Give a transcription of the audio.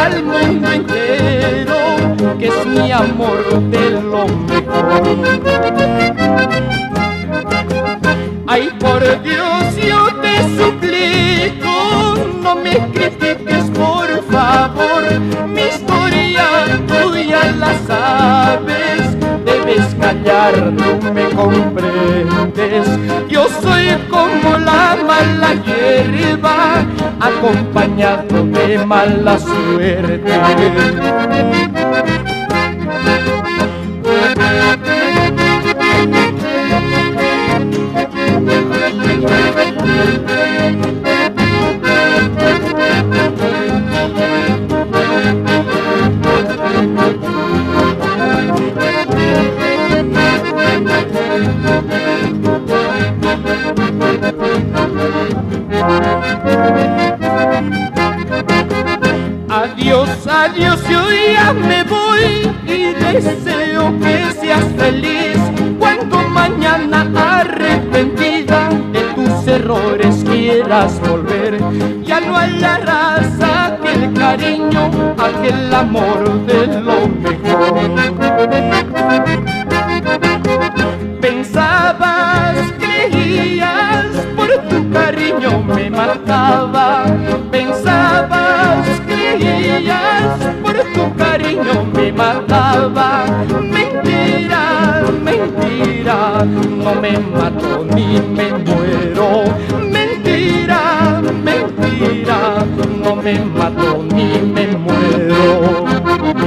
al mundo entero que es mi amor de lo mejor. Ay, por Dios, yo te suplico, no me critiques, por favor. Mi historia tú ya la sabes, debes callar, tú me comprendes. Yo soy como la mala hierba, acompañado de mala suerte. Adiós, adiós, yo ya me voy y deseo que seas feliz cuando mañana arrepentida de tus errores quieras volver. Ya no hallarás aquel cariño, aquel amor de lo mejor. Pensabas, creías, por tu cariño me mataba. Pensabas, creías, por tu cariño me mataba. Mentira, mentira, no me mato ni me muero. Mentira, mentira, no me mato ni me muero.